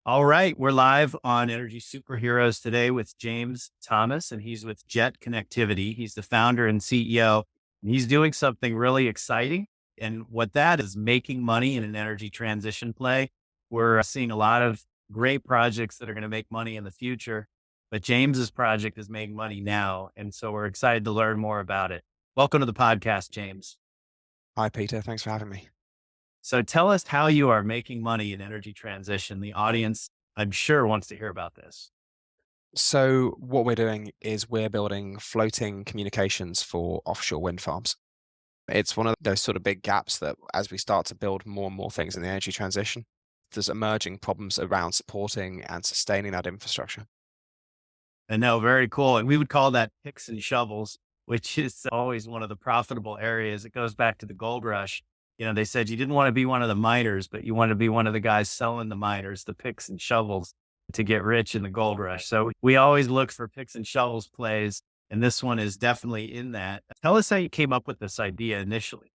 All right, we're live on Energy Superheroes today with James Thomas, and he's with Jet Connectivity. He's the founder and CEO, and he's doing something really exciting. And what that is making money in an energy transition play. We're seeing a lot of great projects that are going to make money in the future, but James's project is making money now. And so we're excited to learn more about it. Welcome to the podcast, James. Hi, Peter. Thanks for having me. So tell us how you are making money in energy transition. The audience, I'm sure, wants to hear about this. So, what we're doing is we're building floating communications for offshore wind farms. It's one of those sort of big gaps that as we start to build more and more things in the energy transition, there's emerging problems around supporting and sustaining that infrastructure. And no, very cool. And we would call that picks and shovels, which is always one of the profitable areas. It goes back to the gold rush. They said you didn't want to be one of the miners, but you want to be one of the guys selling the miners, the picks and shovels to get rich in the gold rush. So we always look for picks and shovels plays. And this one is definitely in that. Tell us how you came up with this idea initially.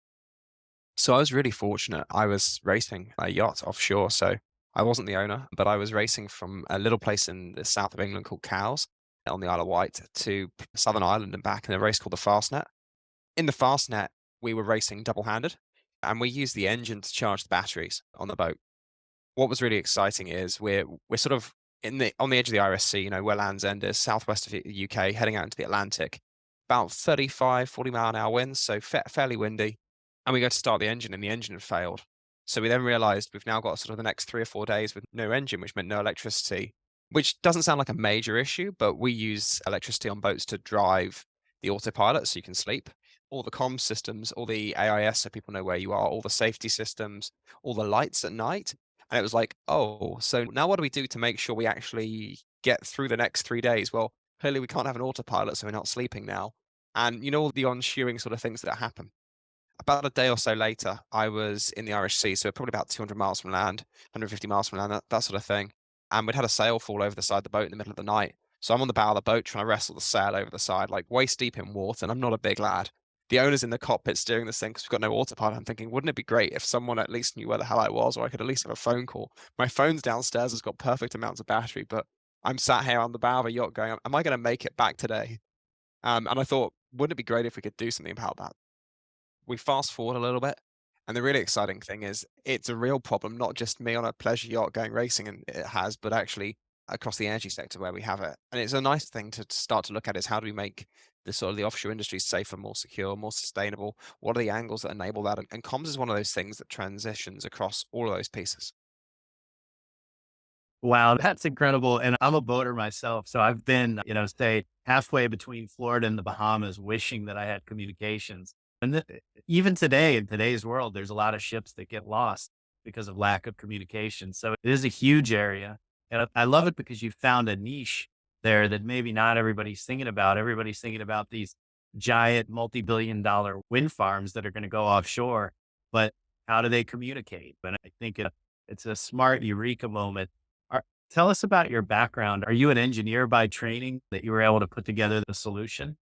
So, I was really fortunate. I was racing a yacht offshore. So, I wasn't the owner, but I was racing from a little place in the south of England called Cowes on the Isle of Wight to Southern Ireland and back in a race called the Fastnet. In the Fastnet, we were racing double-handed, and we used the engine to charge the batteries on the boat. What was really exciting is we're sort of on the edge of the RSC, where Land's End is, southwest of the UK, heading out into the Atlantic. About 35, 40 mile an hour winds, so fairly windy. And we go to start the engine, and the engine had failed. So we then realized we've now got sort of the next 3 or 4 days with no engine, which meant no electricity, which doesn't sound like a major issue, but we use electricity on boats to drive the autopilot so you can sleep, all the comm systems, all the AIS so people know where you are, all the safety systems, all the lights at night. And it was like, oh, so now what do we do to make sure we actually get through the next 3 days? Well, clearly we can't have an autopilot, so we're not sleeping now. And all the on-shearing sort of things that happen. About a day or so later, I was in the Irish Sea, so probably about 200 miles from land, 150 miles from land, that sort of thing. And we'd had a sail fall over the side of the boat in the middle of the night. So I'm on the bow of the boat trying to wrestle the sail over the side, like waist deep in water, and I'm not a big lad. The owner's in the cockpit steering this thing because we've got no autopilot. I'm thinking, wouldn't it be great if someone at least knew where the hell I was, or I could at least have a phone call? My phone's downstairs, has got perfect amounts of battery, but I'm sat here on the bow of a yacht going, am I going to make it back today? And I thought, wouldn't it be great if we could do something about that? We fast forward a little bit, and the really exciting thing is it's a real problem, not just me on a pleasure yacht going racing, and it has, but actually across the energy sector where we have it. And it's a nice thing to start to look at is how do we make the sort of the offshore industry safer, more secure, more sustainable? What are the angles that enable that? And comms is one of those things that transitions across all of those pieces. Wow, that's incredible. And I'm a boater myself. So I've been, say halfway between Florida and the Bahamas, wishing that I had communications. And even today, in today's world, there's a lot of ships that get lost because of lack of communication. So it is a huge area. And I love it because you found a niche there that maybe not everybody's thinking about. Everybody's thinking about these giant multi-billion-dollar wind farms that are going to go offshore, but how do they communicate? But I think it's a smart eureka moment. Tell us about your background. Are you an engineer by training that you were able to put together the solution?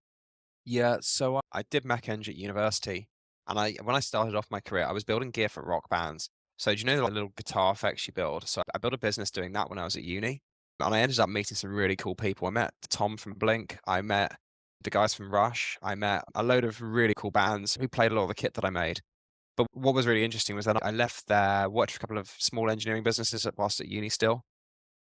Yeah, so I did mech eng at university, and when I started off my career, I was building gear for rock bands. So do you know the little guitar effects you build? So I built a business doing that when I was at uni, and I ended up meeting some really cool people. I met Tom from Blink, I met the guys from Rush, I met a load of really cool bands who played a lot of the kit that I made. But what was really interesting was that I left there, worked for a couple of small engineering businesses whilst at uni still,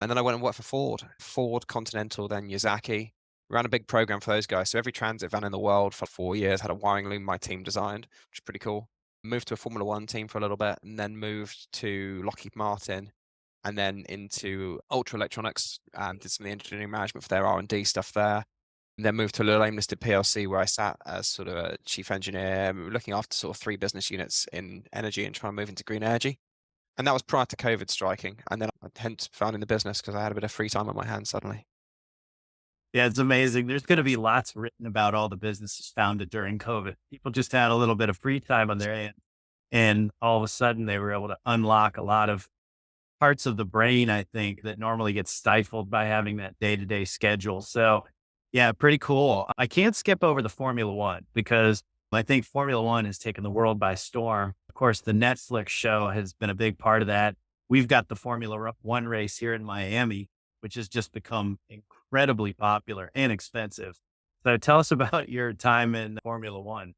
and then I went and worked for Ford, Continental, then Yazaki. Ran a big program for those guys. So every transit van in the world for 4 years had a wiring loom my team designed, which is pretty cool. Moved to a Formula One team for a little bit, and then moved to Lockheed Martin, and then into Ultra Electronics. Did some of the engineering management for their R&D stuff there. And then moved to a little AIM listed PLC where I sat as sort of a chief engineer, looking after sort of 3 business units in energy and trying to move into green energy. And that was prior to COVID striking. And then I hence founding the business because I had a bit of free time on my hands suddenly. Yeah, it's amazing. There's going to be lots written about all the businesses founded during COVID. People just had a little bit of free time on their end. And all of a sudden, they were able to unlock a lot of parts of the brain, I think, that normally gets stifled by having that day to day schedule. So, yeah, pretty cool. I can't skip over the Formula One because I think Formula One has taken the world by storm. Of course, the Netflix show has been a big part of that. we've got the One race here in Miami, which has just become incredibly popular and expensive. So tell us about your time in Formula One.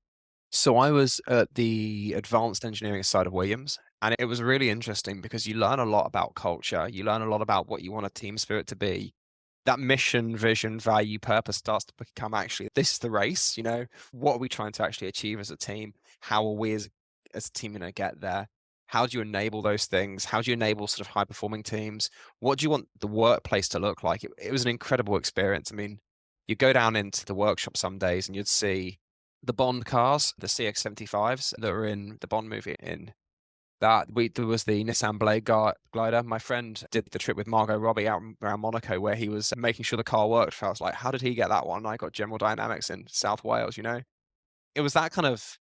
So I was at the advanced engineering side of Williams, and it was really interesting because you learn a lot about culture. You learn a lot about what you want a team spirit to be. That mission, vision, value, purpose starts to become actually this is the race. What are we trying to actually achieve as a team? How are we as a team going to get there? How do you enable those things? How do you enable sort of high performing teams? What do you want the workplace to look like? It was an incredible experience. I mean, you go down into the workshop some days and you'd see the Bond cars, the CX-75s that were in the Bond movie in there was the Nissan Blade glider. My friend did the trip with Margot Robbie out around Monaco where he was making sure the car worked. I was like, how did he get that one? I got General Dynamics in South Wales. It was that kind of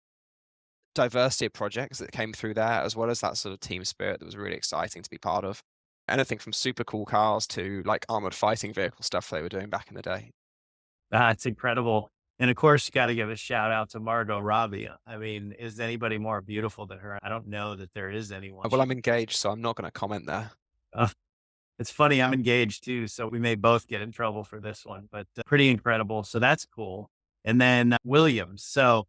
diversity of projects that came through there, as well as that sort of team spirit that was really exciting to be part of. Anything from super cool cars to like armored fighting vehicle stuff they were doing back in the day. It's incredible. And of course, you got to give a shout out to Margot Robbie. I mean, is anybody more beautiful than her? I don't know that there is anyone. Well, I'm engaged, so I'm not going to comment there. Uh, it's funny, I'm engaged too, so we may both get in trouble for this one, but pretty incredible. So that's cool. And then Williams. So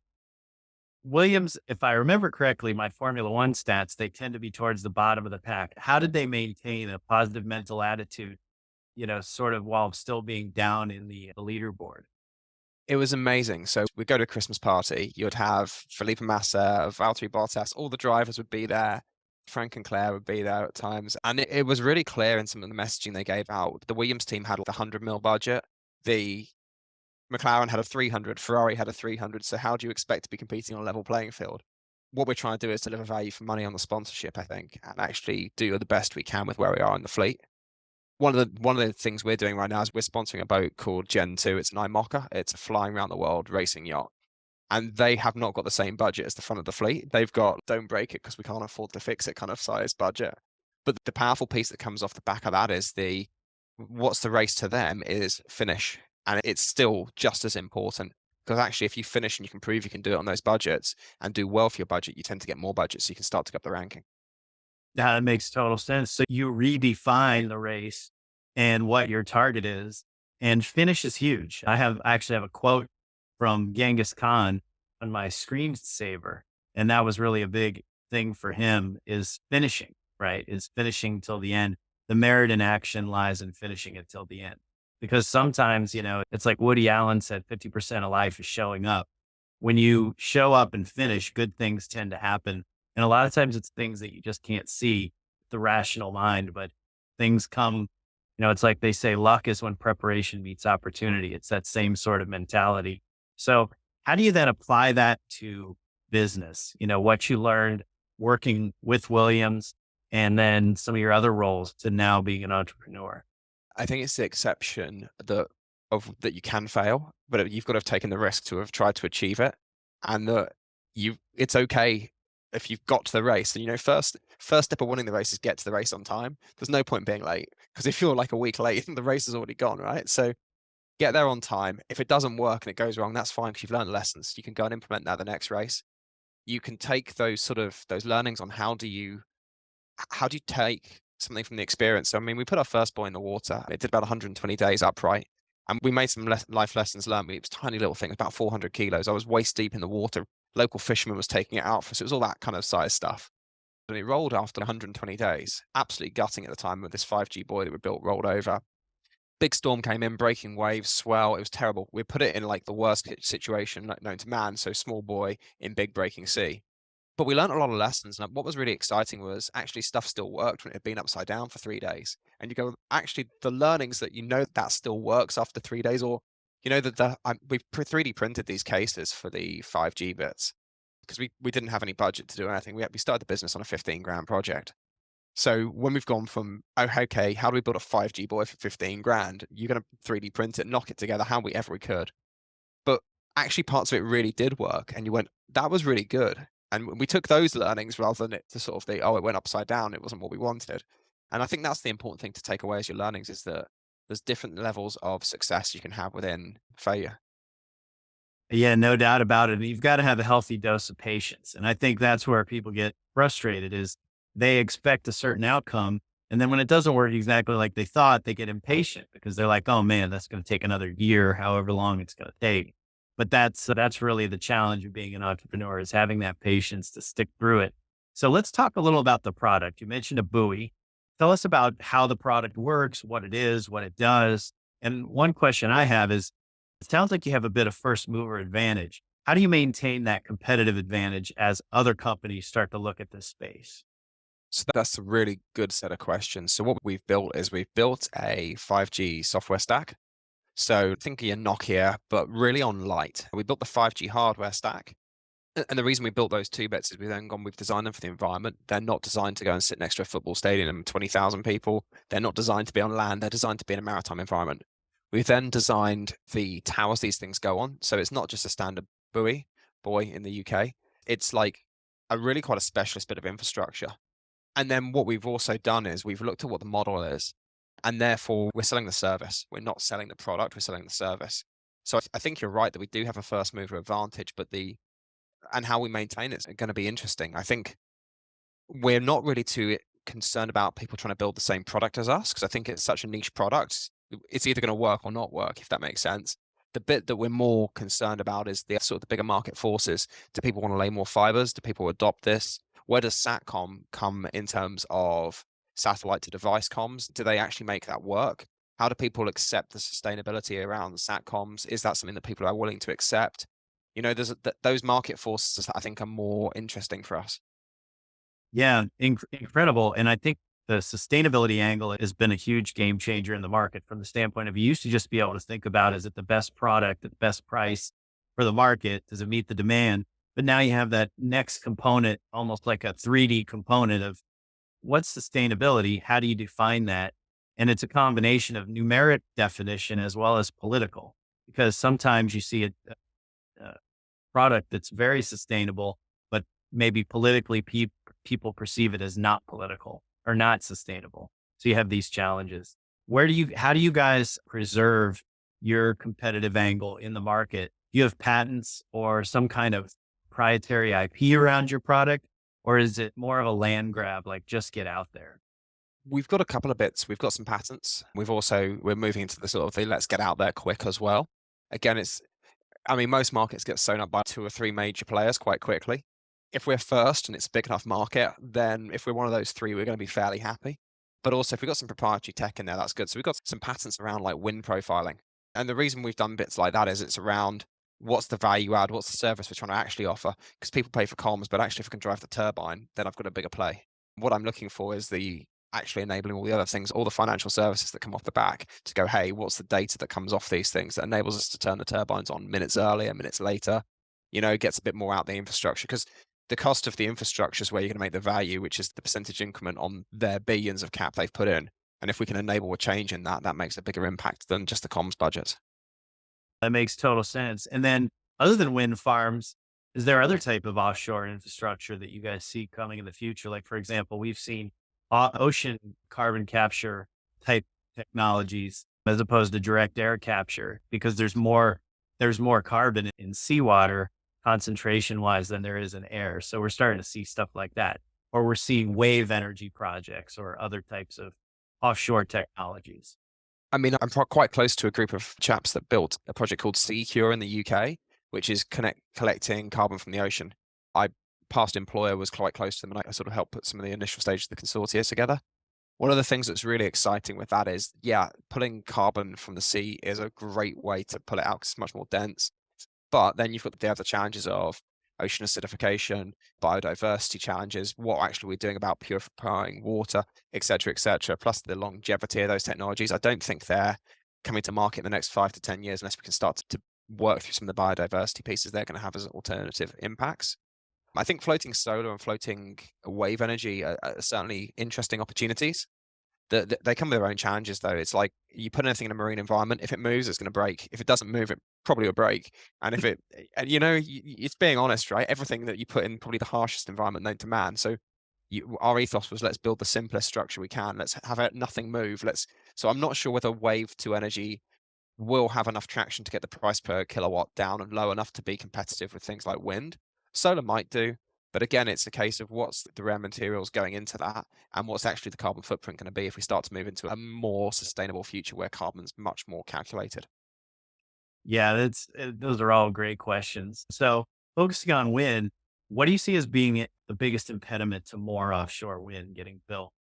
Williams, if I remember correctly, my Formula One stats, they tend to be towards the bottom of the pack. How did they maintain a positive mental attitude, sort of while still being down in the leaderboard? It was amazing. So we'd go to a Christmas party. You'd have Felipe Massa, Valtteri Bottas, all the drivers would be there. Frank and Claire would be there at times. And it was really clear in some of the messaging they gave out. The Williams team had the 100 mil budget. The McLaren had a 300, Ferrari had a 300. So how do you expect to be competing on a level playing field? What we're trying to do is deliver value for money on the sponsorship, I think, and actually do the best we can with where we are in the fleet. One of the things we're doing right now is we're sponsoring a boat called Gen 2. It's an IMOCA. It's a flying around the world racing yacht. And they have not got the same budget as the front of the fleet. They've got don't break it because we can't afford to fix it kind of size budget. But the powerful piece that comes off the back of that is the what's the race to them is finish. And it's still just as important because actually if you finish and you can prove you can do it on those budgets and do well for your budget, you tend to get more budget so you can start to get up the ranking. Yeah, that makes total sense. So you redefine the race and what your target is, and finish is huge. I actually have a quote from Genghis Khan on my screensaver, and that was really a big thing for him is finishing, right? Is finishing till the end. The merit in action lies in finishing it till the end. Because sometimes, it's like Woody Allen said, 50% of life is showing up. When you show up and finish, good things tend to happen, and a lot of times it's things that you just can't see with the rational mind, but things come, it's like they say luck is when preparation meets opportunity. It's that same sort of mentality. So how do you then apply that to business? What you learned working with Williams and then some of your other roles to now being an entrepreneur. I think it's the exception that you can fail, but you've got to have taken the risk to have tried to achieve it, and that it's okay if you've got to the race. And first step of winning the race is get to the race on time. There's no point being late because if you're like a week late, the race is already gone, right? So get there on time. If it doesn't work and it goes wrong, that's fine because you've learned lessons. You can go and implement that the next race. You can take those learnings on how do you take something from the experience? So, I mean, we put our first boy in the water. It did about 120 days upright. And we made some life lessons learned. It was tiny little things, about 400 kilos. I was waist deep in the water. Local fisherman was taking it out for us. It was all that kind of size stuff. And it rolled after 120 days. Absolutely gutting at the time with this 5G buoy that we built rolled over. Big storm came in, breaking waves, swell. It was terrible. We put it in like the worst situation known to man. So small buoy in big breaking sea. But we learned a lot of lessons, and what was really exciting was actually stuff still worked when it had been upside down for 3 days. And you go, actually, the learnings that that still works after 3 days, or that we 3D printed these cases for the 5G bits because we didn't have any budget to do anything. We started the business on a 15 grand project. So when we've gone from, oh, okay, how do we build a 5G boy for 15 grand? You're going to 3D print it, knock it together, how we ever we could. But actually parts of it really did work. And you went, that was really good. And we took those learnings rather than it to sort of it went upside down. It wasn't what we wanted. And I think that's the important thing to take away as your learnings is that there's different levels of success you can have within failure. Yeah, no doubt about it. And you've got to have a healthy dose of patience. And I think that's where people get frustrated is they expect a certain outcome. And then when it doesn't work exactly like they thought, they get impatient because they're like, oh man, that's going to take another year, however long it's going to take. But that's really the challenge of being an entrepreneur is having that patience to stick through it. So let's talk a little about the product. You mentioned a buoy. Tell us about how the product works, what it is, what it does. And one question I have is, it sounds like you have a bit of first mover advantage. How do you maintain that competitive advantage as other companies start to look at this space? So that's a really good set of questions. So what we've built is we've built a 5G software stack. So think of your Nokia, but really on light. We built the 5G hardware stack. And the reason we built those two bits is we've designed them for the environment. They're not designed to go and sit next to a football stadium and 20,000 people. They're not designed to be on land. They're designed to be in a maritime environment. We've then designed the towers these things go on. So it's not just a standard buoy in the UK. It's like a really quite a specialist bit of infrastructure. And then what we've also done is we've looked at what the model is, and therefore we're selling the service. We're not selling the product, we're selling the service. So I think you're right that we do have a first mover advantage, but the and how we maintain it's going to be interesting. I think we're not really too concerned about people trying to build the same product as us because I think it's such a niche product. It's either going to work or not work, if that makes sense. The bit that we're more concerned about is the sort of the bigger market forces. Do people want to lay more fibers? Do people adopt this? Where does SATCOM come in terms of satellite to device comms? Do they actually make that work? How do people accept the sustainability around the SATCOMs? Is that something that people are willing to accept? Those market forces I think are more interesting for us. Yeah, incredible. And I think the sustainability angle has been a huge game changer in the market from the standpoint of you used to just be able to think about is it the best product at the best price for the market? Does it meet the demand? But now you have that next component, almost like a 3D component of what's sustainability? How do you define that? And it's a combination of numeric definition as well as political, because sometimes you see a product that's very sustainable, but maybe politically people perceive it as not political or not sustainable. So you have these challenges. How do you guys preserve your competitive angle in the market? Do you have patents or some kind of proprietary IP around your product? Or is it more of a land grab, like just get out there? We've got a couple of bits. We've got some patents. We're moving into the sort of the let's get out there quick as well. Again, I mean, most markets get sewn up by two or three major players quite quickly. If we're first and it's a big enough market, then if we're one of those three, we're going to be fairly happy. But also, if we've got some proprietary tech in there, that's good. So we've got some patents around like wind profiling. And the reason we've done bits like that is it's around what's the value add, what's the service we're trying to actually offer. Because people pay for comms, but actually, if I can drive the turbine, then I've got a bigger play. What I'm looking for is the actually enabling all the other things, all the financial services that come off the back to go, hey, what's the data that comes off these things that enables us to turn the turbines on minutes earlier, minutes later, gets a bit more out the infrastructure because the cost of the infrastructure is where you're going to make the value, which is the percentage increment on their billions of cap they've put in. And if we can enable a change in that, that makes a bigger impact than just the comms budget. That makes total sense. And then other than wind farms, is there other type of offshore infrastructure that you guys see coming in the future? Like, for example, we've seen ocean carbon capture type technologies as opposed to direct air capture because there's more carbon in seawater concentration wise than there is in air. So we're starting to see stuff like that. Or we're seeing wave energy projects or other types of offshore technologies. I mean, I'm quite close to a group of chaps that built a project called Secure in the UK, which is collecting carbon from the ocean. I past employer was quite close to them, and I sort of helped put some of the initial stages of the consortia together. One of the things that's really exciting with that is, yeah, pulling carbon from the sea is a great way to pull it out 'cause it's much more dense. But then you've got the other challenges of ocean acidification, biodiversity challenges, what actually we're doing about purifying water, et cetera, plus the longevity of those technologies. I don't think they're coming to market in the next 5 to 10 years unless we can start to work through some of the biodiversity pieces they're going to have as alternative impacts. I think floating solar and floating wave energy are certainly interesting opportunities. They come with their own challenges, though. It's like you put anything in a marine environment, if it moves, it's going to break. If it doesn't move, it probably will break. And if it, and it's being honest, right? Everything that you put in probably the harshest environment known to man. So our ethos was let's build the simplest structure we can. Let's have nothing move. So I'm not sure whether wave to energy will have enough traction to get the price per kilowatt down and low enough to be competitive with things like wind. Solar might do, But again, it's a case of what's the rare materials going into that and what's actually the carbon footprint going to be if we start to move into a more sustainable future where carbon's much more calculated. Yeah, those are all great questions. So, focusing on wind, what do you see as being the biggest impediment to more offshore wind getting built?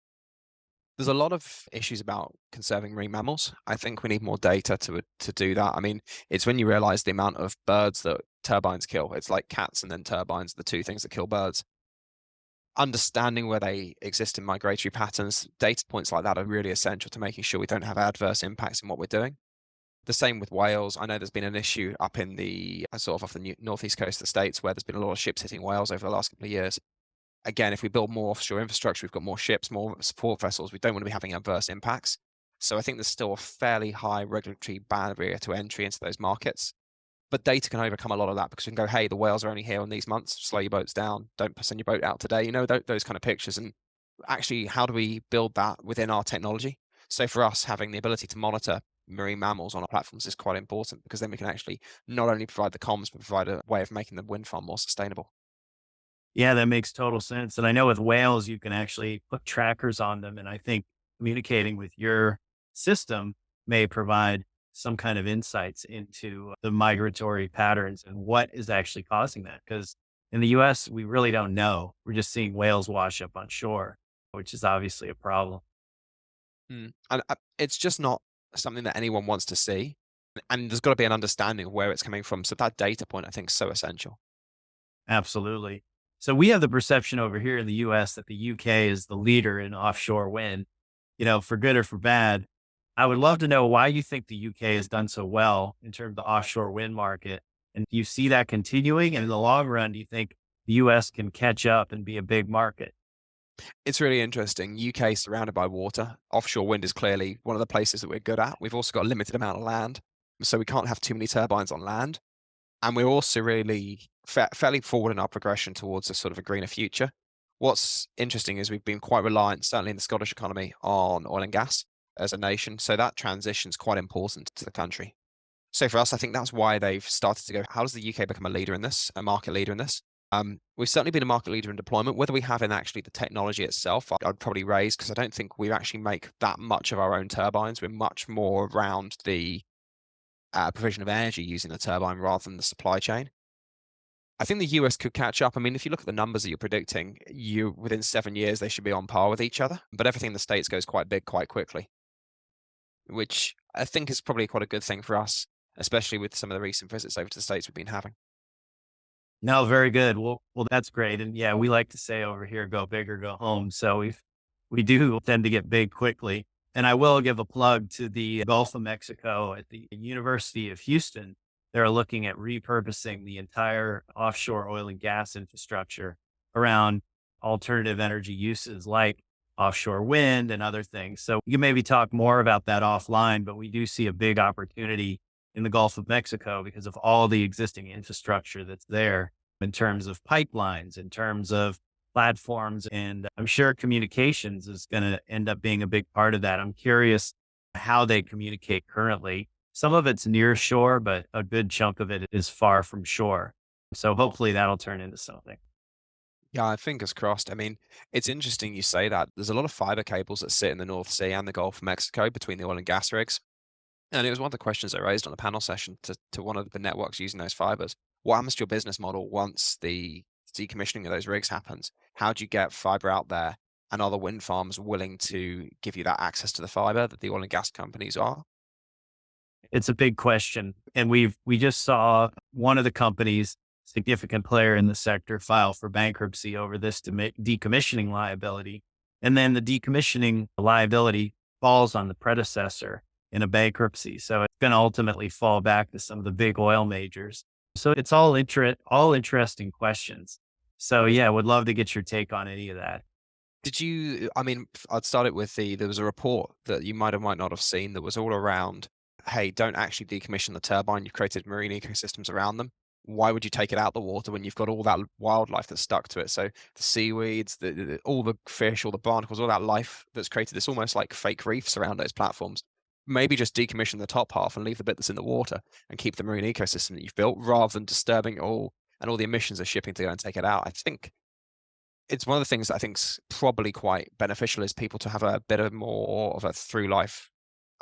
There's a lot of issues about conserving marine mammals. I think we need more data to do that. I mean, it's when you realize the amount of birds that turbines kill. It's like cats and then turbines, the two things that kill birds. Understanding where they exist in migratory patterns, data points like that are really essential to making sure we don't have adverse impacts in what we're doing. The same with whales. I know there's been an issue up in the sort of off the northeast coast of the States where there's been a lot of ships hitting whales over the last couple of years. Again, if we build more offshore infrastructure, we've got more ships, more support vessels, we don't want to be having adverse impacts. So I think there's still a fairly high regulatory barrier to entry into those markets. But data can overcome a lot of that because we can go, hey, the whales are only here on these months, slow your boats down, don't send your boat out today, those kind of pictures. And actually, how do we build that within our technology? So for us, having the ability to monitor marine mammals on our platforms is quite important because then we can actually not only provide the comms, but provide a way of making the wind farm more sustainable. Yeah, that makes total sense. And I know with whales, you can actually put trackers on them. And I think communicating with your system may provide some kind of insights into the migratory patterns and what is actually causing that. Because in the US, we really don't know. We're just seeing whales wash up on shore, which is obviously a problem. And it's just not something that anyone wants to see. And there's got to be an understanding of where it's coming from. So that data point, I think, is so essential. Absolutely. So we have the perception over here in the US that the UK is the leader in offshore wind, for good or for bad. I would love to know why you think the UK has done so well in terms of the offshore wind market. And do you see that continuing? And in the long run, do you think the US can catch up and be a big market? It's really interesting. UK surrounded by water. Offshore wind is clearly one of the places that we're good at. We've also got a limited amount of land, so we can't have too many turbines on land. And we're also really fairly forward in our progression towards a sort of a greener future. What's interesting is we've been quite reliant, certainly in the Scottish economy, on oil and gas as a nation. So that transition is quite important to the country. So for us, I think that's why they've started to go, how does the UK become a leader in this, a market leader in this? We've certainly been a market leader in deployment. Whether we have in actually the technology itself, I'd probably raise because I don't think we actually make that much of our own turbines. We're much more around the provision of energy using the turbine rather than the supply chain. I think the US could catch up. I mean, if you look at the numbers that you're predicting, you within 7 years they should be on par with each other. But everything in the States goes quite big quite quickly, which I think is probably quite a good thing for us, especially with some of the recent visits over to the States we've been having. No, very good. Well, that's great. And yeah, we like to say over here, go big or go home. So we do tend to get big quickly. And I will give a plug to the Gulf of Mexico at the University of Houston. They're looking at repurposing the entire offshore oil and gas infrastructure around alternative energy uses like offshore wind and other things. So you can maybe talk more about that offline, but we do see a big opportunity in the Gulf of Mexico because of all the existing infrastructure that's there in terms of pipelines, in terms of platforms. And I'm sure communications is going to end up being a big part of that. I'm curious how they communicate currently. Some of it's near shore, but a good chunk of it is far from shore. So hopefully that'll turn into something. Yeah, fingers crossed. I mean, it's interesting you say that. There's a lot of fiber cables that sit in the North Sea and the Gulf of Mexico between the oil and gas rigs. And it was one of the questions I raised on the panel session to one of the networks using those fibers. What happens to your business model once the decommissioning of those rigs happens? How do you get fiber out there? And are the wind farms willing to give you that access to the fiber that the oil and gas companies are? It's a big question. And we just saw one of the companies, significant player in the sector, file for bankruptcy over this decommissioning liability. And then the decommissioning liability falls on the predecessor in a bankruptcy. So it's going to ultimately fall back to some of the big oil majors. So it's all interesting questions. So yeah, would love to get your take on any of that. Did you, I mean, I'd start it with there was a report that you might or might not have seen that was all around, hey, don't actually decommission the turbine. You've created marine ecosystems around them. Why would you take it out the water when you've got all that wildlife that's stuck to it? So the seaweeds, all the fish, all the barnacles, all that life that's created this almost like fake reefs around those platforms. Maybe just decommission the top half and leave the bit that's in the water and keep the marine ecosystem that you've built rather than disturbing it all and all the emissions of shipping to go and take it out. I think It's one of the things that I think's probably quite beneficial is people to have a bit of more of a through life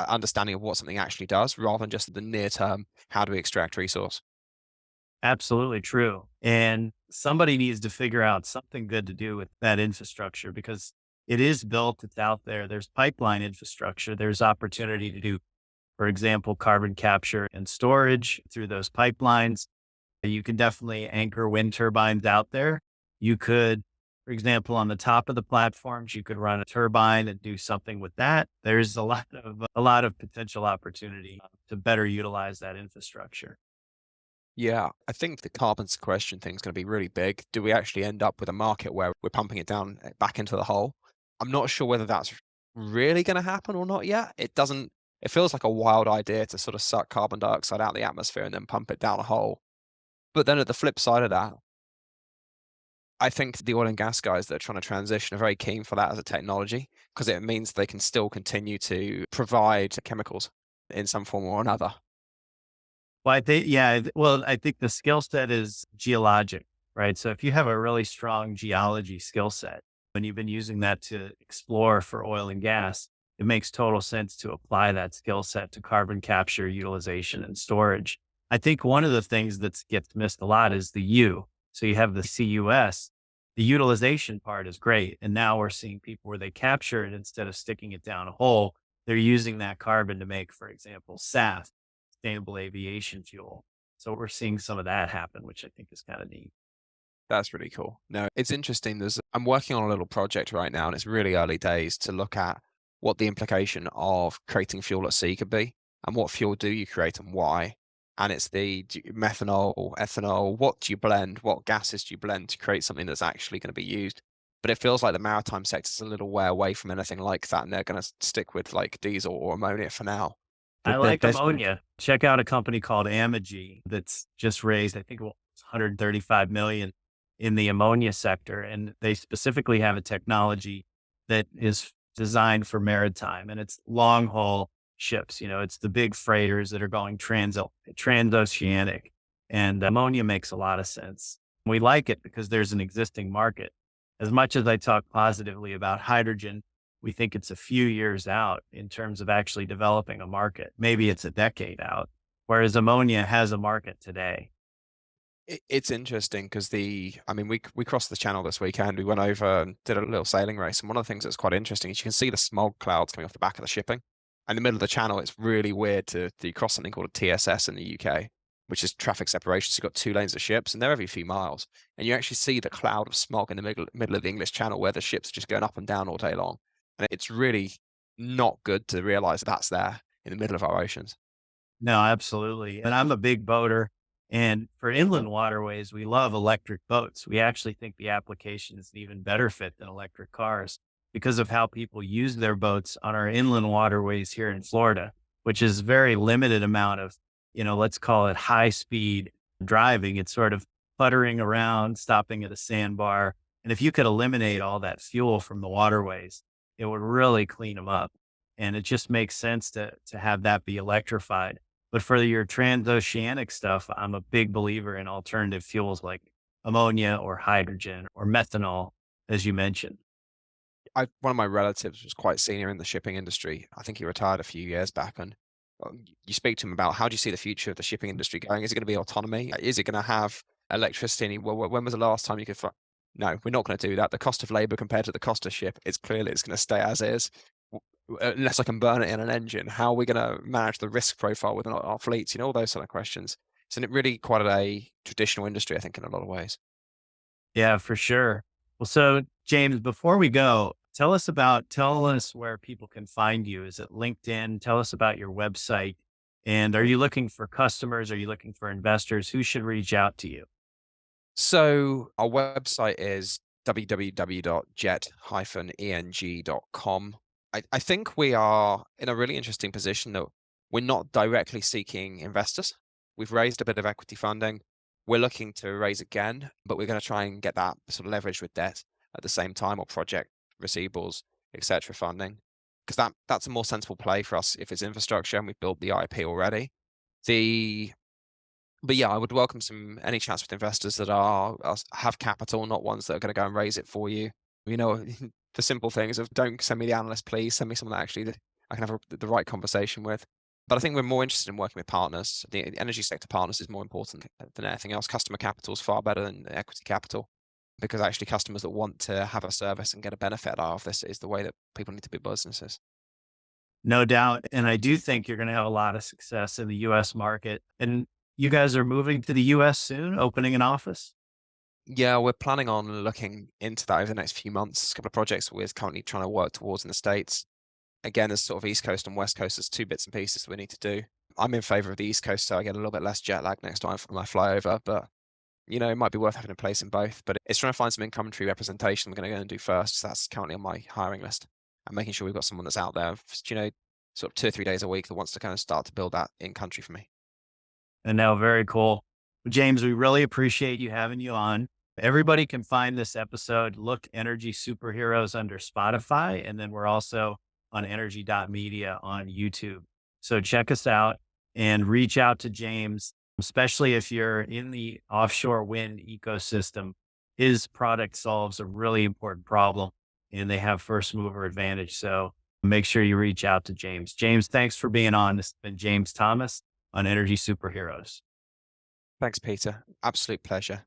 understanding of what something actually does rather than just the near term, how do we extract resource? Absolutely true. And somebody needs to figure out something good to do with that infrastructure because it is built, it's out there. There's pipeline infrastructure. There's opportunity to do, for example, carbon capture and storage through those pipelines. You can definitely anchor wind turbines out there. You could, for example, on the top of the platforms, you could run a turbine and do something with that. There's a lot of potential opportunity to better utilize that infrastructure. Yeah, I think the carbon sequestration thing is going to be really big. Do we actually end up with a market where we're pumping it down back into the hole? I'm not sure whether that's really going to happen or not yet. It doesn't, it feels like a wild idea to sort of suck carbon dioxide out of the atmosphere and then pump it down a hole. But then at the flip side of that, I think the oil and gas guys that are trying to transition are very keen for that as a technology because it means they can still continue to provide chemicals in some form or another. Well, I think, yeah, well, I think the skill set is geologic, right? So if you have a really strong geology skill set and you've been using that to explore for oil and gas, it makes total sense to apply that skill set to carbon capture, utilization, and storage. I think one of the things that gets missed a lot is the U. So you have the CUS. The utilization part is great. And now we're seeing people where they capture it instead of sticking it down a hole, they're using that carbon to make, for example, SAF, sustainable aviation fuel. So we're seeing some of that happen, which I think is kind of neat. That's really cool. No, it's interesting. I'm working on a little project right now, and it's really early days to look at what the implication of creating fuel at sea could be, and what fuel do you create and why. And it's methanol, ethanol. What do you blend? What gases do you blend to create something that's actually going to be used? But it feels like the maritime sector is a little way away from anything like that, and they're going to stick with like diesel or ammonia for now. I But like there's ammonia. Check out a company called Amogy that's just raised, I think it was 135 million in the ammonia sector. And they specifically have a technology that is designed for maritime and it's long haul ships. It's the big freighters that are going transoceanic. And ammonia makes a lot of sense. We like it because there's an existing market. As much as I talk positively about hydrogen, we think it's a few years out in terms of actually developing a market. Maybe it's a decade out, whereas ammonia has a market today. It's interesting because I mean, we crossed the channel this weekend. We went over and did a little sailing race, and one of the things that's quite interesting is you can see the smog clouds coming off the back of the shipping. In the middle of the channel, it's really weird to cross something called a TSS in the UK, which is traffic separation. So you've got two lanes of ships, and they're every few miles, and you actually see the cloud of smog in the middle of the English Channel where the ships are just going up and down all day long, and it's really not good to realise that's there in the middle of our oceans. No, absolutely. And I'm a big boater. And for inland waterways, we love electric boats. We actually think the application is an even better fit than electric cars because of how people use their boats on our inland waterways here in Florida, which is very limited amount of, let's call it high speed driving. It's sort of puttering around, stopping at a sandbar. And if you could eliminate all that fuel from the waterways, it would really clean them up. And it just makes sense to have that be electrified. But for your transoceanic stuff, I'm a big believer in alternative fuels like ammonia or hydrogen or methanol, as you mentioned. One of my relatives was quite senior in the shipping industry. I think he retired a few years back, and you speak to him about how do you see the future of the shipping industry going? Is it going to be autonomy? Is it going to have electricity? And when was the last time you could? No, we're not going to do that. The cost of labor compared to the cost of ship, it's going to stay as is. Unless I can burn it in an engine, how are we going to manage the risk profile within our fleets? All those sort of questions. It's really quite a traditional industry, I think, in a lot of ways. Yeah, for sure. Well, so James, before we go, tell us where people can find you. Is it LinkedIn? Tell us about your website. And are you looking for customers? Are you looking for investors? Who should reach out to you? So our website is www.jet-eng.com. I think we are in a really interesting position that we're not directly seeking investors. We've raised a bit of equity funding. We're looking to raise again, but we're going to try and get that sort of leverage with debt at the same time, or project receivables, etc. funding, because that's a more sensible play for us if it's infrastructure and we've built the IP already. The But yeah, I would welcome any chats with investors that have capital, not ones that are going to go and raise it for you. You know, the simple things of don't send me the analyst, please. Send me someone that actually I can have the right conversation with. But I think we're more interested in working with partners. The energy sector partners is more important than anything else. Customer capital is far better than equity capital because actually customers that want to have a service and get a benefit out of this is the way that people need to be businesses. No doubt. And I do think you're going to have a lot of success in the US market. And you guys are moving to the US soon, opening an office? Yeah, we're planning on looking into that over the next few months. A couple of projects we're currently trying to work towards in the States. Again, as sort of East Coast and West Coast, there's two bits and pieces that we need to do. I'm in favor of the East Coast, so I get a little bit less jet lag next time when I fly over. But it might be worth having a place in both. But it's trying to find some in-country representation we're going to go and do first. So that's currently on my hiring list, and making sure we've got someone that's out there, sort of 2 or 3 days a week that wants to kind of start to build that in-country for me. And now, very cool. James, we really appreciate you having you on. Everybody can find this episode. Look Energy Superheroes under Spotify. And then we're also on Energy.Media on YouTube. So check us out and reach out to James, especially if you're in the offshore wind ecosystem. His product solves a really important problem and they have first mover advantage. So make sure you reach out to James. James, thanks for being on. This has been James Thomas on Energy Superheroes. Thanks, Peter. Absolute pleasure.